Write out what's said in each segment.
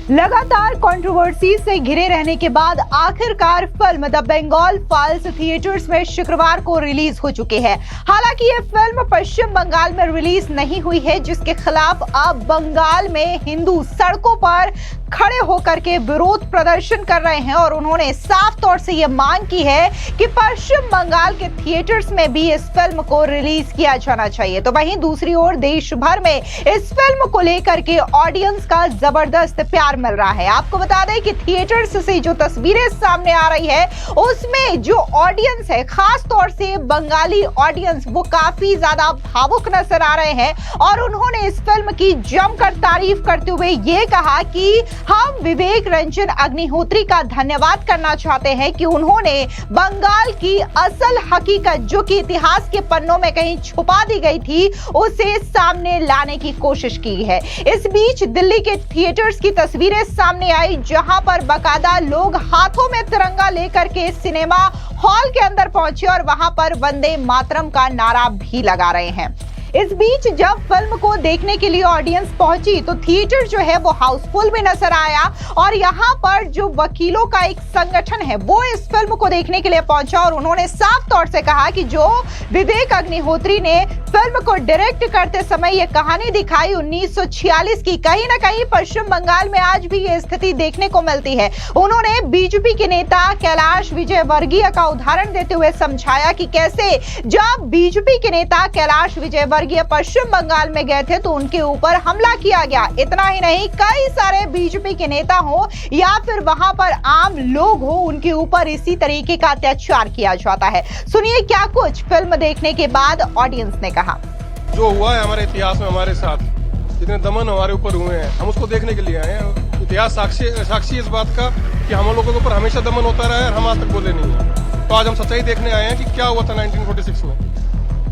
लगातार कंट्रोवर्सी से घिरे रहने के बाद आखिरकार film the Bengal files theatres में शुक्रवार को रिलीज हो चुकी है। हालांकि ये फिल्म पश्चिम बंगाल में रिलीज नहीं हुई है, जिसके खिलाफ अब बंगाल में हिंदू सड़कों पर खड़े होकर के विरोध प्रदर्शन कर रहे हैं और उन्होंने साफ तौर से ये मांग की है कि पश्चिम बंगाल के थिएटर्स में भी इस फिल्म को रिलीज किया जाना चाहिए। तो वहीं दूसरी ओर देश भर में इस फिल्म को लेकर के ऑडियंस का जबरदस्त प्यार मिल रहा है। आपको बता दें कि थिएटर्स से जो तस्वीरें सामने आ रही है उसमें जो ऑडियंस है, खास तौर से बंगाली ऑडियंस, वो काफी ज्यादा भावुक नजर आ रहे हैं और उन्होंने इस फिल्म की जमकर तारीफ करते हुए ये कहा कि हम विवेक रंजन अग्निहोत्री का धन्यवाद करना चाहते हैं कि उन्होंने बंगाल की असल हकीकत, जो कि इतिहास के पन्नों में कहीं छुपा दी गई थी, उसे सामने लाने की कोशिश की है। इस बीच दिल्ली के थिएटर्स की तस्वीरें सामने आई, जहां पर बाकायदा लोग हाथों में तिरंगा लेकर के सिनेमा हॉल के अंदर पहुंचे और वहां पर वंदे मातरम का नारा भी लगा रहे हैं। इस बीच जब फिल्म को देखने के लिए ऑडियंस पहुंची तो थिएटर जो है वो हाउसफुल भी नजर आया और यहाँ पर जो वकीलों का एक संगठन है वो इस फिल्म को देखने के लिए पहुंचा और उन्होंने साफ तौर से कहा कि जो विवेक अग्निहोत्री ने फिल्म को डायरेक्ट करते समय ये कहानी दिखाई 1946 की, कहीं ना कहीं पश्चिम बंगाल में आज भी ये स्थिति देखने को मिलती है। उन्होंने बीजेपी के नेता कैलाश विजयवर्गीय का उदाहरण देते हुए समझाया कि कैसे जब बीजेपी के नेता कैलाश विजयवर्गीय पश्चिम बंगाल में गए थे तो उनके ऊपर हमला किया गया। इतना ही नहीं, कई सारे बीजेपी के नेता हो या फिर वहां पर आम लोग हो, उनके ऊपर इसी तरीके का अत्याचार किया जाता है। सुनिए क्या कुछ फिल्म देखने के बाद ऑडियंस ने कहा। जो हुआ है हमारे इतिहास में हमारे साथ, जितने दमन हमारे ऊपर हुए हैं, हम उसको देखने के लिए आए हैं। इतिहास साक्षी इस बात का कि हम लोगों के ऊपर हमेशा दमन होता रहा है और हम आज तक बोले नहीं है। तो आज हम सच्चाई देखने आए हैं कि क्या हुआ था 1946 में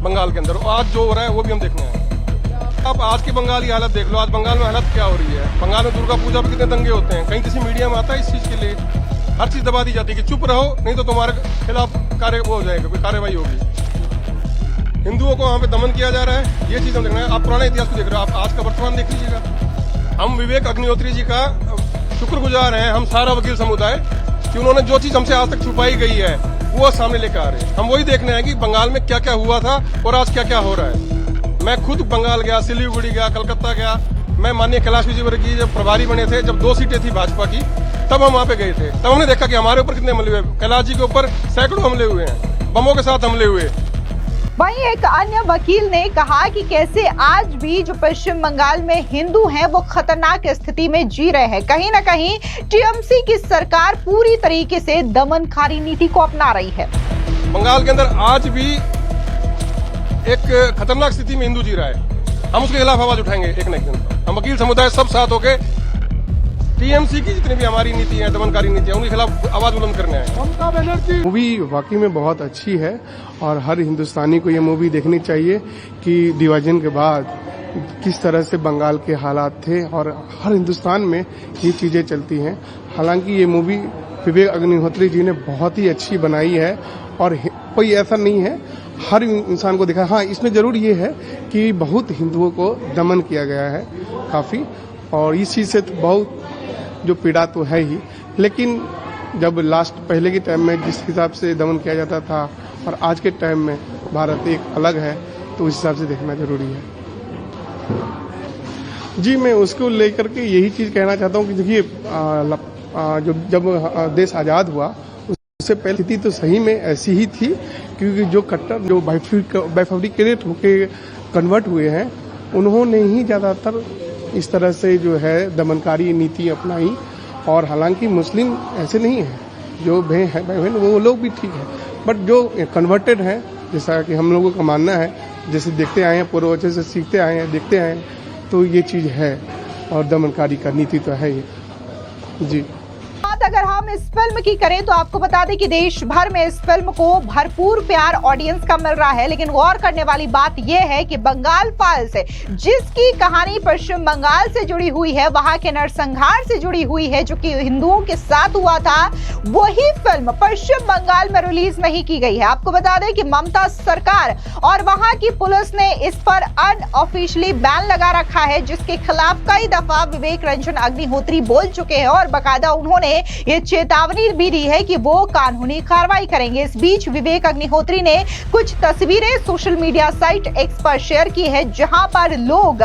बंगाल के अंदर। आज जो हो रहा है वो भी हम देखने आए हैं। अब आज की बंगाल की हालत देख लो, आज बंगाल में हालत क्या हो रही है। बंगाल में दुर्गा पूजा पर कितने दंगे होते हैं, कहीं किसी मीडिया में आता है इस चीज के लिए हर चीज दबा दी जाती है कि चुप रहो नहीं तो तुम्हारे खिलाफ वो हो जाएगा, कोई कार्रवाई होगी। हिंदुओं को वहां पे दमन किया जा रहा है, ये चीज हम देख रहे हैं। आप पुराने इतिहास को देख रहे हो, आप आज का वर्तमान देख लीजिएगा। हम विवेक अग्निहोत्री जी का शुक्रगुजार हैं, हम सारा वकील समुदाय, कि उन्होंने जो चीज हमसे आज तक छुपाई गई है वो सामने लेकर आ रहे हैं। हम वही देखने हैं कि बंगाल में क्या क्या हुआ था और आज क्या क्या हो रहा है। मैं खुद बंगाल गया, सिलीगुड़ी गया, कलकत्ता गया। मैं माननीय कैलाश विजयवर्गीय जब प्रभारी बने थे, जब 2 सीटें थी भाजपा की, तब हम वहां पे गए थे। तब हमने देखा कि हमारे ऊपर कितने हमले हुए। कैलाश जी के ऊपर सैकड़ों हमले हुए हैं, बमों के साथ हमले हुए। वहीं एक अन्य वकील ने कहा कि कैसे आज भी जो पश्चिम बंगाल में हिंदू हैं वो खतरनाक स्थिति में जी रहे हैं। कहीं ना कहीं टीएमसी की सरकार पूरी तरीके से दमनकारी नीति को अपना रही है। बंगाल के अंदर आज भी एक खतरनाक स्थिति में हिंदू जी रहा है। हम उसके खिलाफ आवाज उठाएंगे एक न एक दिन। हम वकील समुदाय सब साथ होके टीएमसी की जितनी भी हमारी नीति है, दमनकारी नीति है, उनके खिलाफ आवाज बुलंद करने आए। मूवी वाकई में बहुत अच्छी है और हर हिंदुस्तानी को ये मूवी देखनी चाहिए कि डिवीजन के बाद किस तरह से बंगाल के हालात थे और हर हिंदुस्तान में ये चीजें चलती हैं। हालांकि ये मूवी विवेक अग्निहोत्री जी ने बहुत ही अच्छी बनाई है और कोई ऐसा नहीं है, हर इंसान को दिखा। हाँ, इसमें जरूर ये है कि बहुत हिंदुओं को दमन किया गया है काफी, और इस चीज से तो बहुत जो पीड़ा तो है ही, लेकिन जब लास्ट पहले के टाइम में जिस हिसाब से दमन किया जाता था और आज के टाइम में भारत एक अलग है, तो उस हिसाब से देखना जरूरी है। जी, मैं उसको लेकर के यही चीज कहना चाहता हूँ कि देखिए, जब देश आजाद हुआ उससे पहले स्थिति तो सही में ऐसी ही थी, क्योंकि जो कट्टर जो बाइफर्केटेड होके कन्वर्ट हुए हैं उन्होंने ही ज्यादातर इस तरह से जो है दमनकारी नीति अपनाई। और हालांकि मुस्लिम ऐसे नहीं है, जो भाई बहन वो लोग भी ठीक है, बट जो कन्वर्टेड हैं, जैसा कि हम लोगों का मानना है, जैसे देखते आए हैं, पूर्वजों से सीखते आए हैं, देखते आए हैं, तो ये चीज है और दमनकारी का नीति तो है ही। जी, बात अगर हम इस फिल्म की करें तो आपको बता दें कि देश भर में इस फिल्म को भरपूर प्यार ऑडियंस का मिल रहा है, लेकिन गौर करने वाली बात यह है कि बंगाल फाइल्स जिसकी कहानी पश्चिम बंगाल से जुड़ी हुई है, वहां के नरसंहार से जुड़ी हुई है जो कि हिंदुओं के साथ हुआ था, वही फिल्म पश्चिम बंगाल में रिलीज नहीं की गई है। आपको बता दें कि ममता सरकार और वहां की पुलिस ने इस पर अनऑफिशियली बैन लगा रखा है, जिसके खिलाफ कई दफा विवेक रंजन अग्निहोत्री बोल चुके हैं और बाकायदा उन्होंने ये चेतावनी भी दी है कि वो कानूनी कार्रवाई करेंगे। इस बीच विवेक अग्निहोत्री ने कुछ तस्वीरें सोशल मीडिया साइट एक्स पर शेयर की है, जहां पर लोग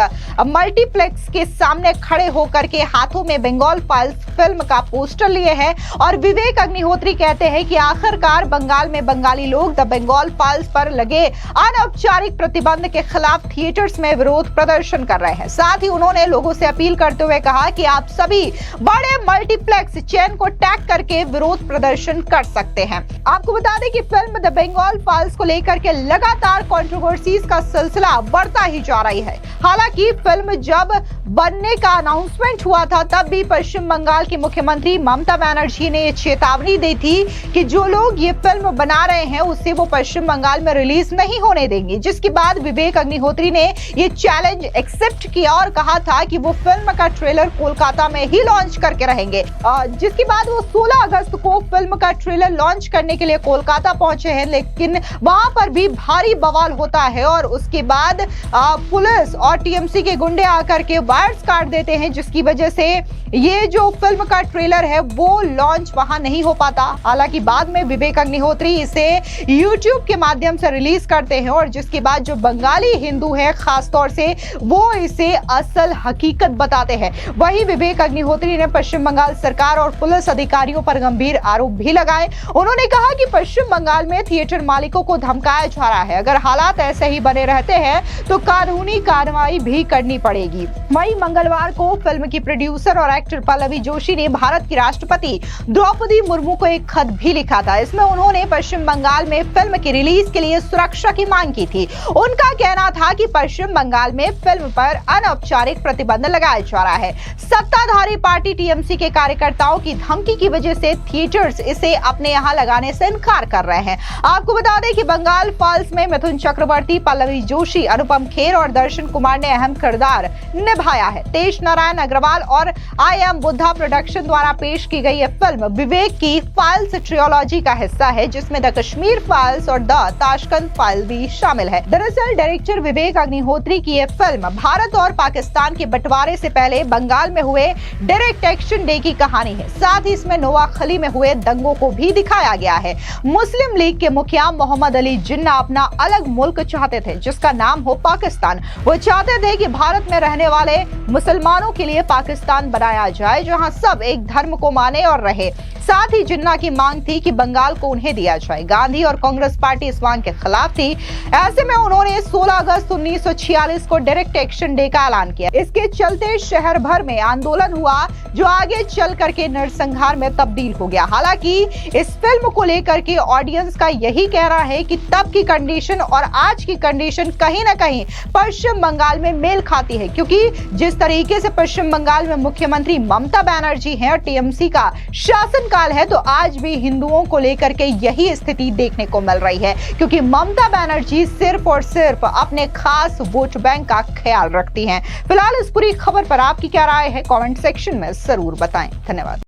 मल्टीप्लेक्स के सामने खड़े होकर के हाथों में बंगाल फाइल्स फिल्म का पोस्टर लिए हैं और विवेक अग्निहोत्री कहते हैं कि आखिरकार बंगाल में बंगाली लोग द बंगाल फाइल्स पर लगे अनौपचारिक प्रतिबंध के खिलाफ थिएटर्स में विरोध प्रदर्शन कर रहे हैं। साथ ही उन्होंने लोगों से अपील करते हुए कहा कि आप सभी बड़े मल्टीप्लेक्स चेन को टैग करके विरोध प्रदर्शन कर सकते हैं। आपको बता दें कि फिल्म द बंगाल फाइल्स को लेकर के लगातार कंट्रोवर्सीज का सिलसिला बढ़ता ही जा रही है। हालांकि फिल्म जब बनने का अनाउंसमेंट हुआ था तब भी पश्चिम बंगाल की मुख्यमंत्री ममता बनर्जी ने चेतावनी दी थी कि जो लोग ये फिल्म बना रहे हैं उससे वो पश्चिम बंगाल में रिलीज नहीं होने देंगे, जिसके बाद विवेक अग्निहोत्री ने ये चैलेंज एक्सेप्ट किया और कहा था कि वो फिल्म का ट्रेलर कोलकाता में ही लॉन्च करके रहेंगे। जिसके बाद वो 16 अगस्त को फिल्म का ट्रेलर लॉन्च करने के लिए कोलकाता पहुंचे हैं, लेकिन वहां पर भी भारी बवाल होता है और उसके बाद पुलिस और टीएमसी के गुंडे आकर के वायर्स काट देते हैं, जिसकी वजह से ये जो फिल्म का ट्रेलर है वो लॉन्च वहां नहीं हो पाता। हालांकि बाद में विवेक अग्निहोत्री इसे YouTube के माध्यम से रिलीज करते हैं और जिसके बाद जो बंगाली हिंदू है खासतौर से वो इसे असल हकीकत बताते हैं। वहीं विवेक अग्निहोत्री ने पश्चिम बंगाल सरकार और पुलिस अधिकारियों पर गंभीर आरोप भी लगाए। उन्होंने कहा कि पश्चिम बंगाल में थिएटर मालिकों को धमकाया जा रहा है, अगर हालात ऐसे ही बने रहते हैं तो कानूनी कार्रवाई भी करनी पड़ेगी। वहीं मंगलवार को फिल्म की प्रोड्यूसर और एक्टर पल्लवी जोशी ने भारत की राष्ट्रपति द्रौपदी मुर्मू को एक खत भी लिखा था। इसमें उन्होंने पश्चिम बंगाल में फिल्म की रिलीज के लिए सुरक्षा की मांग की थी। उनका कहना था कि पश्चिम बंगाल में फिल्म पर अनौपचारिक प्रतिबंध लगाया जा रहा है। सत्ताधारी पार्टी टीएमसी के कार्यकर्ताओं की धमकी की वजह से थिएटर्स इसे अपने यहाँ लगाने से इनकार कर रहे हैं। आपको बता दें कि बंगाल फाइल्स में मिथुन चक्रवर्ती, पल्लवी जोशी, अनुपम खेर और दर्शन कुमार ने अहम किरदार निभाया है। तेज नारायण अग्रवाल और आई एम बुद्धा प्रोडक्शन द्वारा पेश की गई यह फिल्म विवेक की फाइल्स ट्रियोलॉजी का हिस्सा है, जिसमें द कश्मीर फाइल्स और द ताशकंद फाइल भी शामिल है। दरअसल डायरेक्टर विवेक अग्निहोत्री की यह फिल्म भारत और पाकिस्तान के बंटवारे से पहले बंगाल में हुए डायरेक्ट एक्शन डे की कहानी है। साथ ही इसमें नोआखली में हुए दंगों को भी दिखाया गया है। मुस्लिम लीग के मुखिया मोहम्मद अली जिन्ना अपना अलग मुल्क चाहते थे जिसका नाम हो पाकिस्तान। वो चाहते थे कि भारत में रहने वाले मुसलमानों के लिए पाकिस्तान बनाया जाए जहां सब एक धर्म को माने और रहे। साथ ही जिन्ना की मांग थी कि बंगाल को उन्हें दिया जाए। गांधी और कांग्रेस पार्टी इस मांग के खिलाफ थी। ऐसे में उन्होंने 16 अगस्त 1946 को डायरेक्ट एक्शन डे का ऐलान किया। इसके चलते शहर भर में आंदोलन हुआ जो आगे चल करके नरसंहार में तब्दील हो गया। हालांकि इस फिल्म को लेकर के ऑडियंस का यही कहना है कि तब की कंडीशन और आज की कंडीशन कहीं ना कहीं पश्चिम बंगाल में मेल खाती है, क्योंकि जिस तरीके से पश्चिम बंगाल में मुख्यमंत्री ममता बनर्जी हैं और टीएमसी का शासन है तो आज भी हिंदुओं को लेकर के यही स्थिति देखने को मिल रही है, क्योंकि ममता बनर्जी सिर्फ और सिर्फ अपने खास वोट बैंक का ख्याल रखती हैं। फिलहाल इस पूरी खबर पर आपकी क्या राय है कमेंट सेक्शन में जरूर बताएं। धन्यवाद।